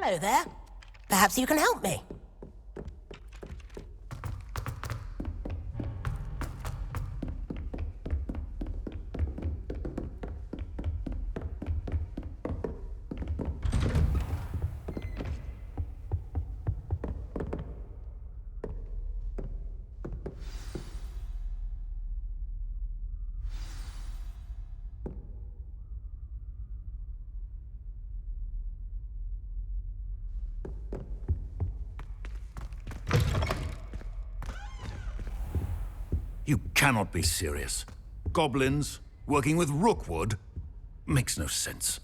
Hello there. Perhaps you can help me. You cannot be serious. Goblins, working with Rookwood? Makes no sense.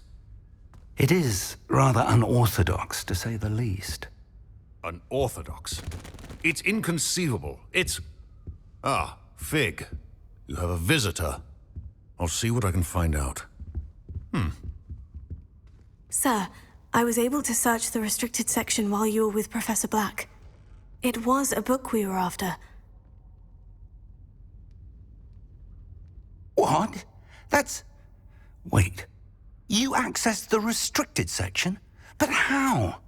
It is rather unorthodox, to say the least. Unorthodox? It's inconceivable. It's... Ah, Fig. You have a visitor. I'll see what I can find out. Sir, I was able to search the restricted section while you were with Professor Black. It was a book we were after. What? That's... Wait. You accessed the restricted section? But how?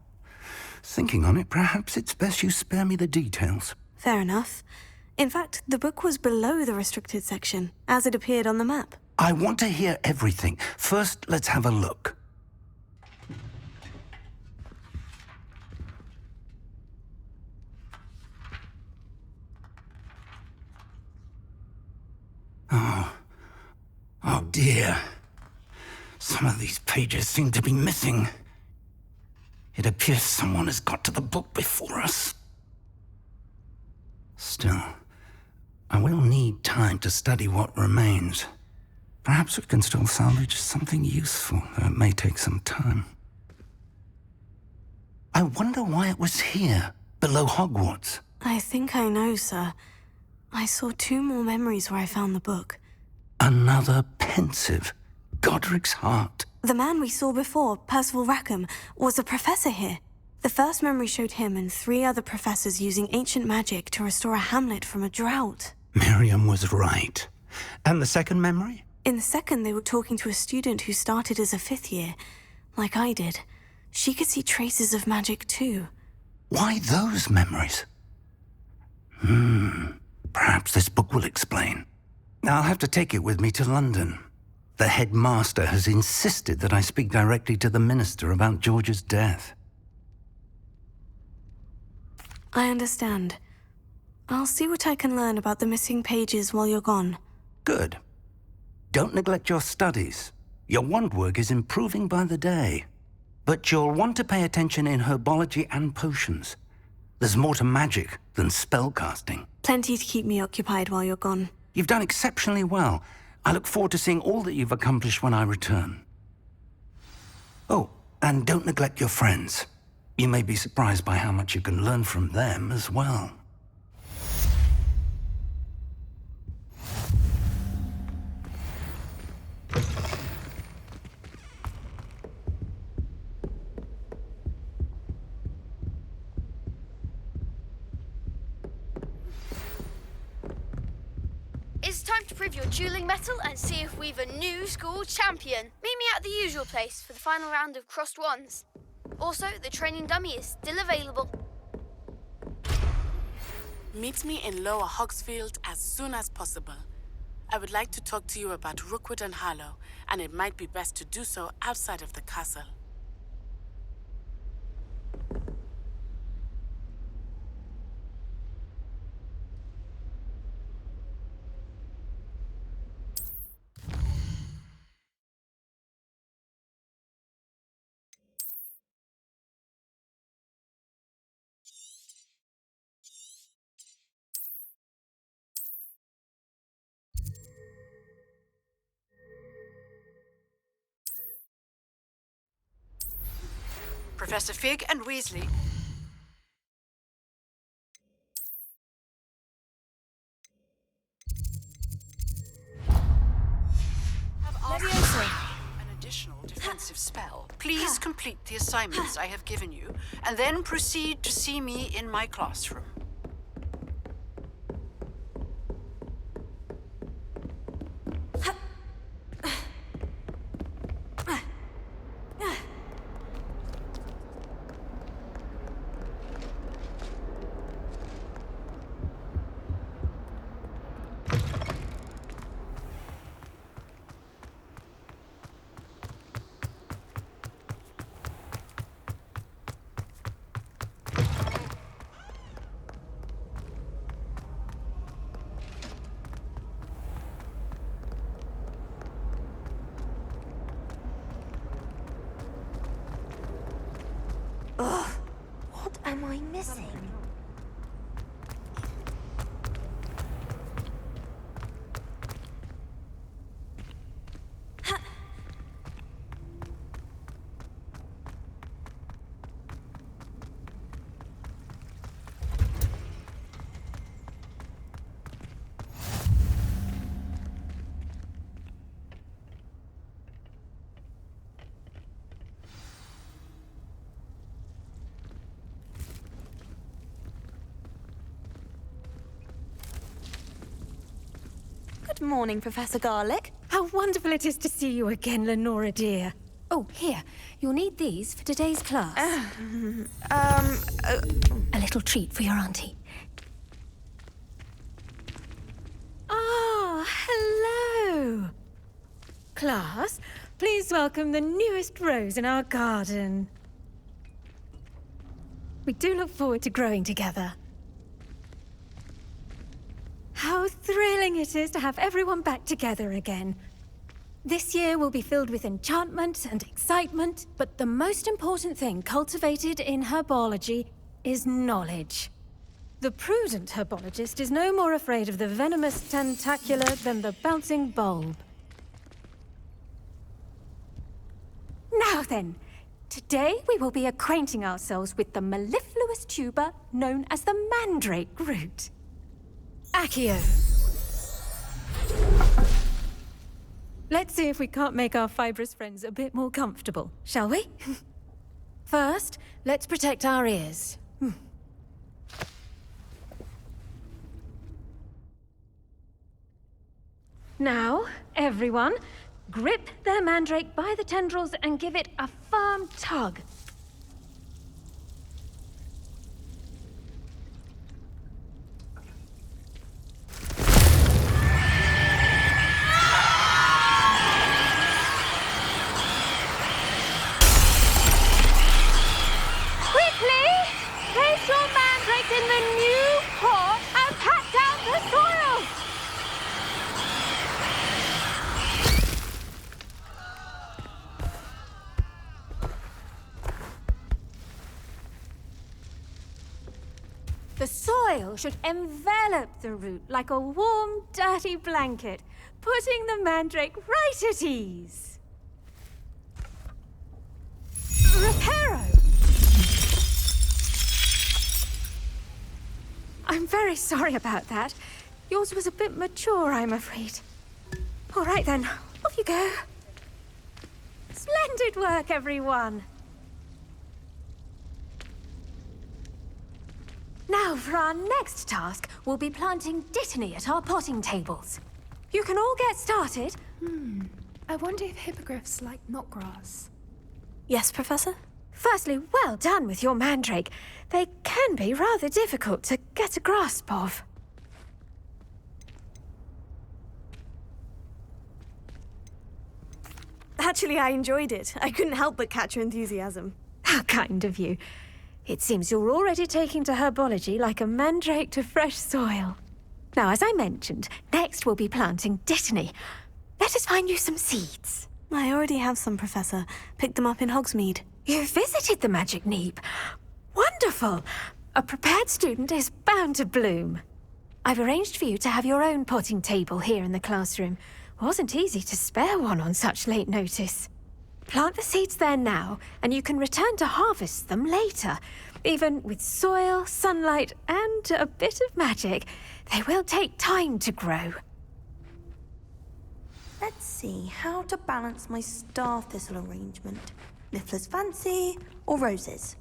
Thinking on it, perhaps it's best you spare me the details. Fair enough. In fact, the book was below the restricted section, as it appeared on the map. I want to hear everything. First, let's have a look. Oh dear. Some of these pages seem to be missing. It appears someone has got to the book before us. Still, I will need time to study what remains. Perhaps we can still salvage something useful, though it may take some time. I wonder why it was here, below Hogwarts. I think I know, sir. I saw 2 more memories where I found the book. Another pensive. Godric's heart. The man we saw before, Percival Rackham, was a professor here. The first memory showed him and 3 other professors using ancient magic to restore a hamlet from a drought. Miriam was right. And the second memory? In the second, they were talking to a student who started as a 5th year, like I did. She could see traces of magic too. Why those memories? Perhaps this book will explain. I'll have to take it with me to London. The headmaster has insisted that I speak directly to the minister about George's death. I understand. I'll see what I can learn about the missing pages while you're gone. Good. Don't neglect your studies. Your wand work is improving by the day. But you'll want to pay attention in herbology and potions. There's more to magic than spellcasting. Plenty to keep me occupied while you're gone. You've done exceptionally well. I look forward to seeing all that you've accomplished when I return. Oh, and don't neglect your friends. You may be surprised by how much you can learn from them as well. It's time to prove your dueling mettle and see if we've a new school champion. Meet me at the usual place for the final round of crossed wands. Also, the training dummy is still available. Meet me in Lower Hogsfield as soon as possible. I would like to talk to you about Rookwood and Harlow, and it might be best to do so outside of the castle. Professor Fig and Weasley. An additional defensive spell. Please complete the assignments I have given you, and then proceed to see me in my classroom. What am I missing? Good morning, Professor Garlick. How wonderful it is to see you again, Lenora dear. Oh, here. You'll need these for today's class. A little treat for your auntie. Ah, hello. Class, please welcome the newest rose in our garden. We do look forward to growing together. How thrilling it is to have everyone back together again. This year will be filled with enchantment and excitement, but the most important thing cultivated in herbology is knowledge. The prudent herbologist is no more afraid of the venomous tentacular than the bouncing bulb. Now then, today we will be acquainting ourselves with the mellifluous tuber known as the mandrake root. Accio. Let's see if we can't make our fibrous friends a bit more comfortable, shall we? First, let's protect our ears. Now, everyone, grip their mandrake by the tendrils and give it a firm tug. In the new pot and pat down the soil! The soil should envelop the root like a warm, dirty blanket, putting the mandrake right at ease. Reparo! I'm very sorry about that. Yours was a bit mature, I'm afraid. All right then, off you go. Splendid work, everyone. Now, for our next task, we'll be planting dittany at our potting tables. You can all get started. I wonder if hippogriffs like knotgrass. Yes, Professor? Firstly, well done with your mandrake. They can be rather difficult to get a grasp of. Actually, I enjoyed it. I couldn't help but catch your enthusiasm. How kind of you. It seems you're already taking to herbology like a mandrake to fresh soil. Now, as I mentioned, next we'll be planting dittany. Let us find you some seeds. I already have some, Professor. Picked them up in Hogsmeade. You visited the Magic Neep. Wonderful! A prepared student is bound to bloom. I've arranged for you to have your own potting table here in the classroom. Wasn't easy to spare one on such late notice. Plant the seeds there now, and you can return to harvest them later. Even with soil, sunlight, and a bit of magic, they will take time to grow. Let's see how to balance my star thistle arrangement. Niffler's fancy or roses?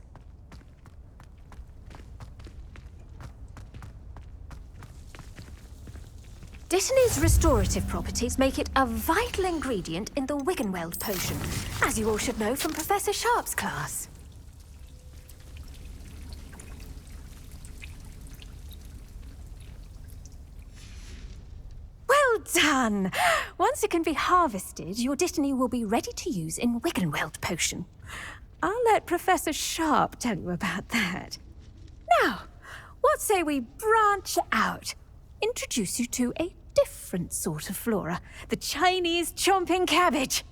Dittany's restorative properties make it a vital ingredient in the Wiggenweld potion, as you all should know from Professor Sharp's class. Well done! Once it can be harvested, your dittany will be ready to use in Wiggenweld potion. I'll let Professor Sharp tell you about that. Now, what say we branch out? Introduce you to a different sort of flora, the Chinese chomping cabbage.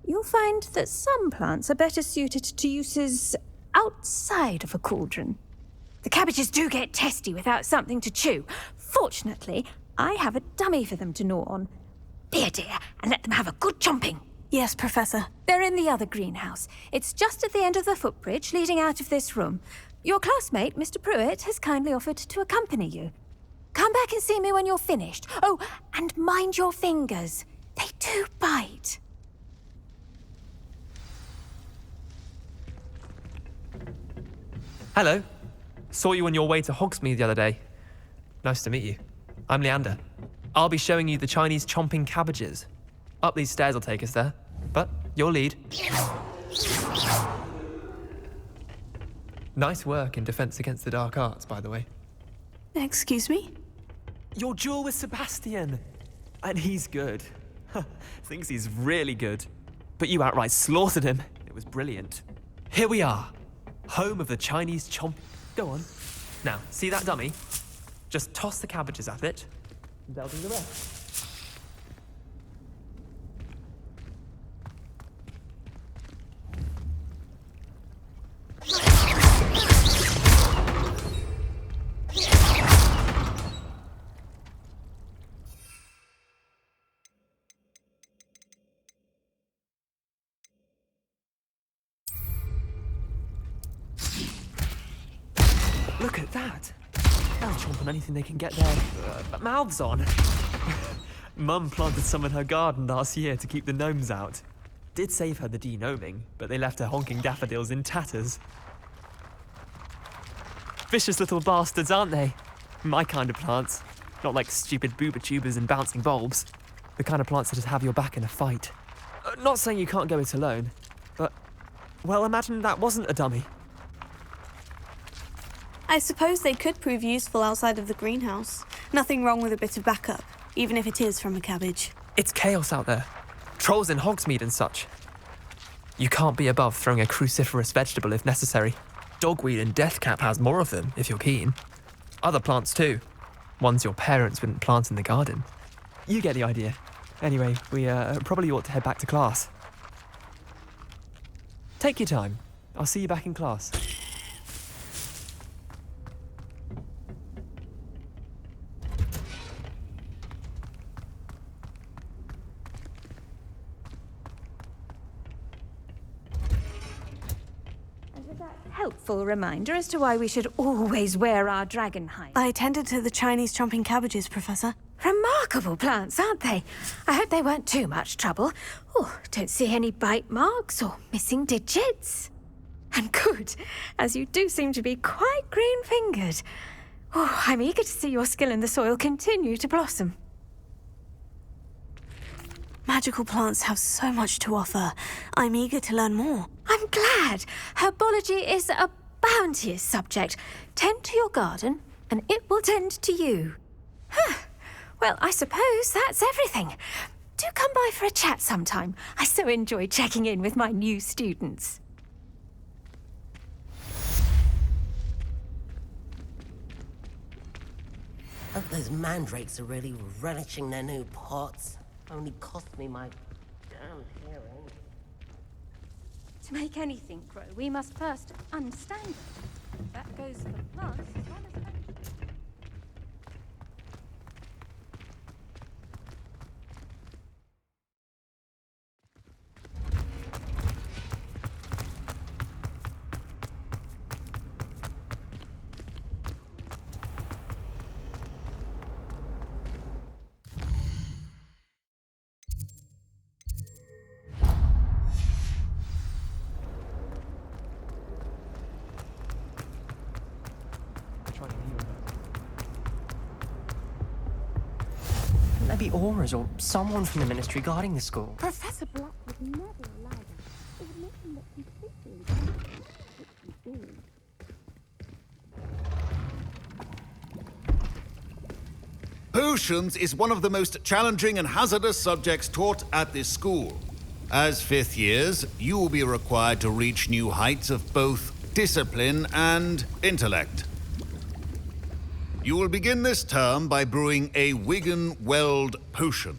You'll find that some plants are better suited to uses outside of a cauldron. The cabbages do get testy without something to chew. Fortunately, I have a dummy for them to gnaw on. Be a dear and let them have a good chomping. Yes, Professor. They're in the other greenhouse. It's just at the end of the footbridge leading out of this room. Your classmate, Mr. Pruitt, has kindly offered to accompany you. Come back and see me when you're finished. Oh, and mind your fingers. They do bite. Hello. Saw you on your way to Hogsmeade the other day. Nice to meet you. I'm Leander. I'll be showing you the Chinese chomping cabbages. Up these stairs will take us there, but your lead. Nice work in Defense Against the Dark Arts, by the way. Excuse me? Your duel with Sebastian. And he's good. Thinks he's really good. But you outright slaughtered him. It was brilliant. Here we are. Home of the Chinese chomp. Go on. Now, see that dummy? Just toss the cabbages at it. And they'll do the rest. Look at that! They'll chomp on anything they can get their mouths on. Mum planted some in her garden last year to keep the gnomes out. Did save her the de-gnoming, but they left her honking daffodils in tatters. Vicious little bastards, aren't they? My kind of plants. Not like stupid booba tubers and bouncing bulbs. The kind of plants that just have your back in a fight. Not saying you can't go it alone, but, well, imagine that wasn't a dummy. I suppose they could prove useful outside of the greenhouse. Nothing wrong with a bit of backup, even if it is from a cabbage. It's chaos out there. Trolls in Hogsmeade and such. You can't be above throwing a cruciferous vegetable if necessary. Dogweed and deathcap has more of them, if you're keen. Other plants too. Ones your parents wouldn't plant in the garden. You get the idea. Anyway, we probably ought to head back to class. Take your time. I'll see you back in class. Helpful reminder as to why we should always wear our dragon hide. I attended to the Chinese chomping cabbages, Professor. Remarkable plants, aren't they? I hope they weren't too much trouble. Oh, don't see any bite marks or missing digits. And good, as you do seem to be quite green-fingered. Oh, I'm eager to see your skill in the soil continue to blossom. Magical plants have so much to offer. I'm eager to learn more. I'm glad. Herbology is a bounteous subject. Tend to your garden, and it will tend to you. Well, I suppose that's everything. Do come by for a chat sometime. I so enjoy checking in with my new students. Hope those mandrakes are really relishing their new pots. Only cost me my damn hearing. To make anything grow, we must first understand it. That goes for plants as well as vegetables. Maybe Aura's or someone from the ministry guarding the school. Professor Black would never allow that. It would make him look completely Potions is one of the most challenging and hazardous subjects taught at this school. As fifth years, you will be required to reach new heights of both discipline and intellect. You will begin this term by brewing a Wigan Weld potion.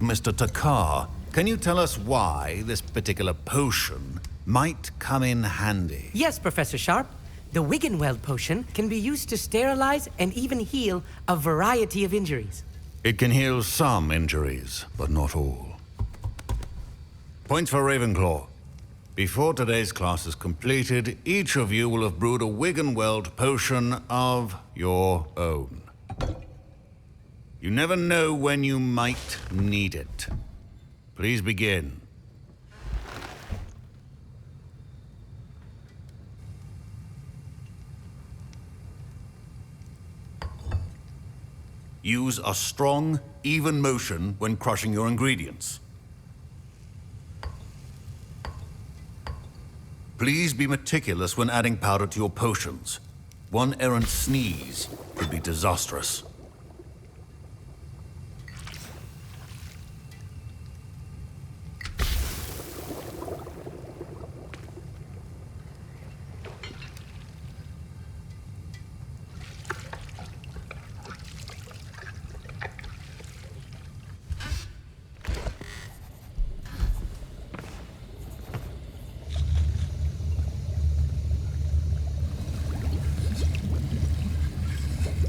Mr. Takar, can you tell us why this particular potion might come in handy. Yes, Professor Sharp. The Wiggenweld potion can be used to sterilize and even heal a variety of injuries. It can heal some injuries, but not all. Points for Ravenclaw. Before today's class is completed, each of you will have brewed a Wiggenweld potion of your own. You never know when you might need it. Please begin. Use a strong, even motion when crushing your ingredients. Please be meticulous when adding powder to your potions. One errant sneeze could be disastrous.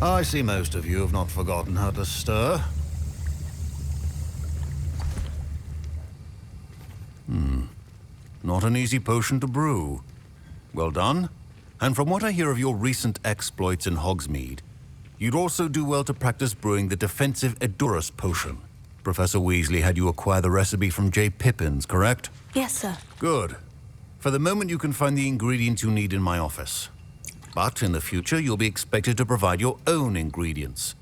I see most of you have not forgotten how to stir. Not an easy potion to brew. Well done. And from what I hear of your recent exploits in Hogsmeade, you'd also do well to practice brewing the defensive Edurus potion. Professor Weasley had you acquire the recipe from J. Pippins, correct? Yes, sir. Good. For the moment, you can find the ingredients you need in my office. But in the future, you'll be expected to provide your own ingredients.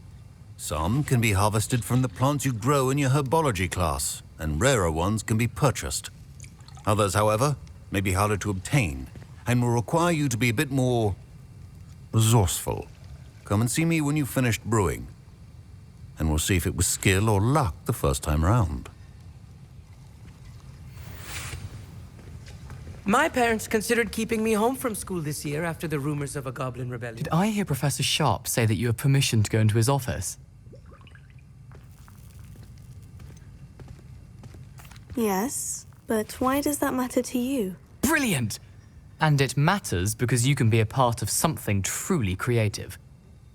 Some can be harvested from the plants you grow in your herbology class, and rarer ones can be purchased. Others, however, may be harder to obtain, and will require you to be a bit more resourceful. Come and see me when you've finished brewing, and we'll see if it was skill or luck the first time round. My parents considered keeping me home from school this year after the rumors of a goblin rebellion. Did I hear Professor Sharp say that you have permission to go into his office? Yes, but why does that matter to you? Brilliant! And it matters because you can be a part of something truly creative.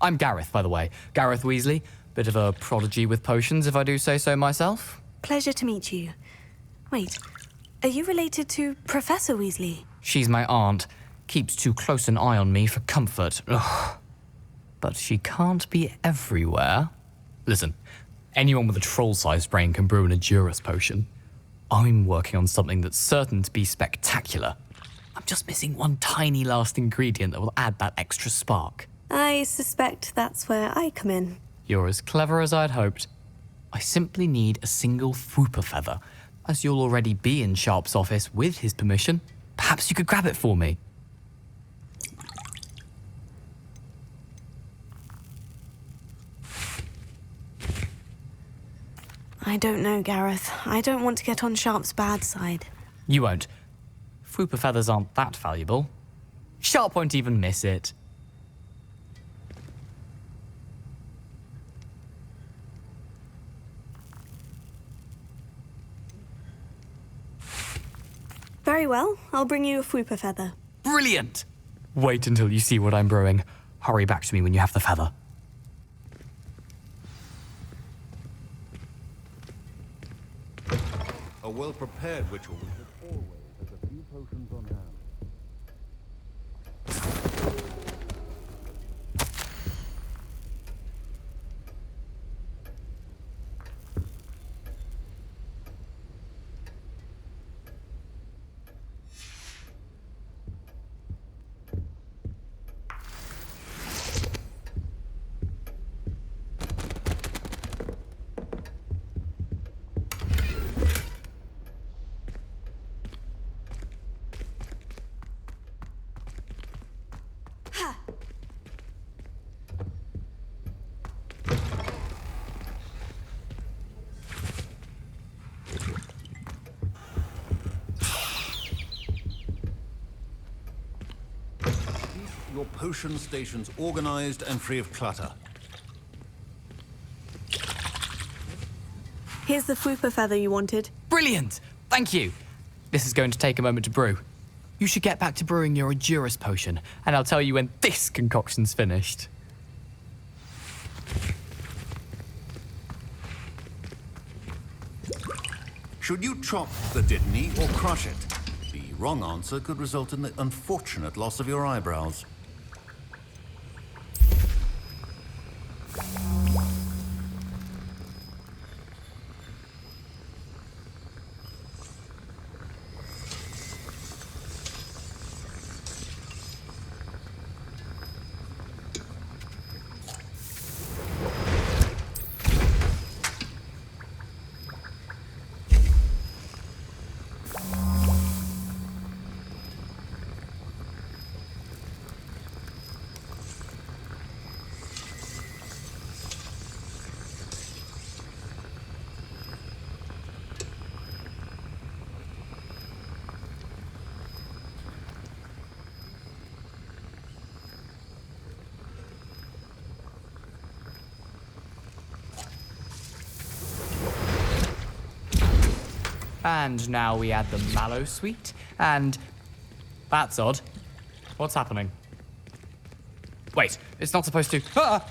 I'm Gareth, by the way. Gareth Weasley. Bit of a prodigy with potions, if I do say so myself. Pleasure to meet you. Wait, are you related to Professor Weasley? She's my aunt. Keeps too close an eye on me for comfort. Ugh. But she can't be everywhere. Listen, anyone with a troll-sized brain can brew an Edurus potion. I'm working on something that's certain to be spectacular. I'm just missing one tiny last ingredient that will add that extra spark. I suspect that's where I come in. You're as clever as I'd hoped. I simply need a single Fwooper feather. As you'll already be in Sharp's office with his permission, perhaps you could grab it for me. I don't know, Gareth. I don't want to get on Sharp's bad side. You won't. Fwooper feathers aren't that valuable. Sharp won't even miss it. Very well. I'll bring you a Fwooper feather. Brilliant! Wait until you see what I'm brewing. Hurry back to me when you have the feather. A well-prepared ritual always has a few potions on hand. Your potion stations organized and free of clutter. Here's the Fwooper feather you wanted. Brilliant! Thank you. This is going to take a moment to brew. you should get back to brewing your Edurus potion, and I'll tell you when this concoction's finished. Should you chop the Dittany or crush it? The wrong answer could result in the unfortunate loss of your eyebrows. And now we add the mallow sweet, and... That's odd. What's happening? Wait, it's not supposed to... Ah!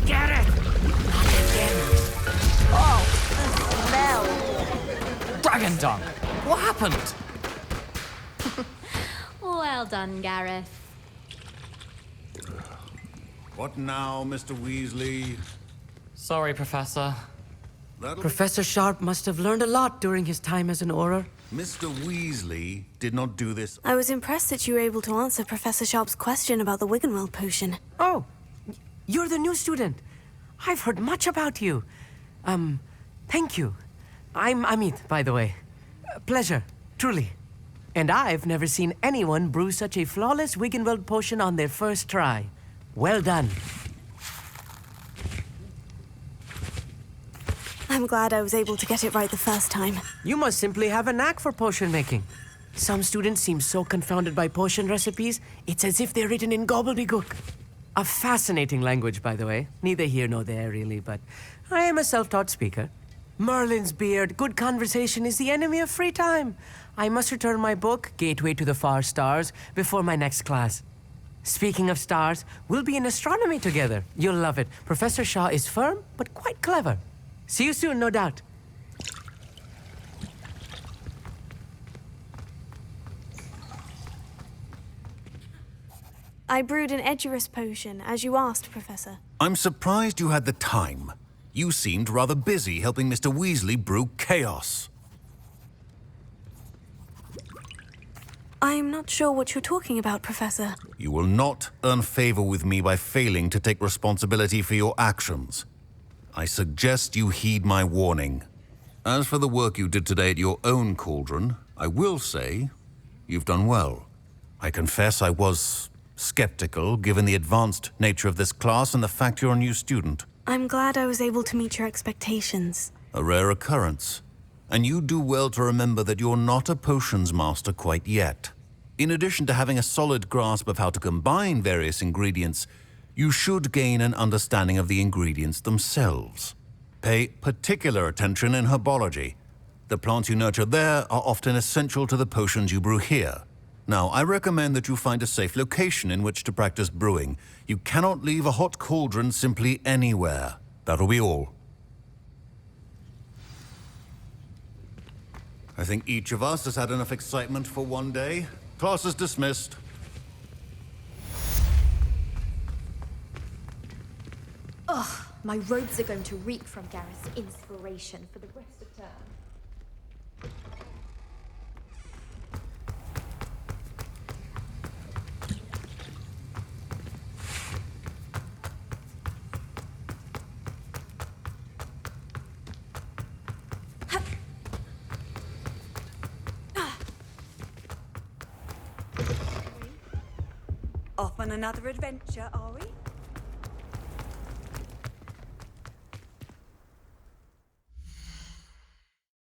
Get it! Oh! Dragon tongue! What happened? Well done, Gareth. What now, Mr. Weasley? Sorry, Professor. Professor Sharp must have learned a lot during his time as an Auror. Mr. Weasley did not do this. I was impressed that you were able to answer Professor Sharp's question about the Wiggenweld potion. Oh, you're the new student. I've heard much about you. Thank you. I'm Amit, by the way. Pleasure, truly. And I've never seen anyone brew such a flawless Wiggenweld potion on their first try. Well done. I'm glad I was able to get it right the first time. You must simply have a knack for potion making. Some students seem so confounded by potion recipes, it's as if they're written in gobbledygook. A fascinating language, by the way. Neither here nor there, really, but I am a self-taught speaker. Merlin's beard, good conversation is the enemy of free time. I must return my book, Gateway to the Far Stars, before my next class. Speaking of stars, we'll be in astronomy together. You'll love it. Professor Shaw is firm, but quite clever. See you soon, no doubt. I brewed an Edurus potion, as you asked, Professor. I'm surprised you had the time. You seemed rather busy helping Mr. Weasley brew chaos. I'm not sure what you're talking about, Professor. You will not earn favor with me by failing to take responsibility for your actions. I suggest you heed my warning. As for the work you did today at your own cauldron, I will say you've done well. I confess I was skeptical, given the advanced nature of this class and the fact you're a new student. I'm glad I was able to meet your expectations. A rare occurrence. And you do well to remember that you're not a potions master quite yet. In addition to having a solid grasp of how to combine various ingredients, you should gain an understanding of the ingredients themselves. Pay particular attention in herbology. The plants you nurture there are often essential to the potions you brew here. Now, I recommend that you find a safe location in which to practice brewing. You cannot leave a hot cauldron simply anywhere. That'll be all. I think each of us has had enough excitement for one day. Class is dismissed. Ugh, my robes are going to reek from Gareth's inspiration for the rest of term. Off on another adventure, are we?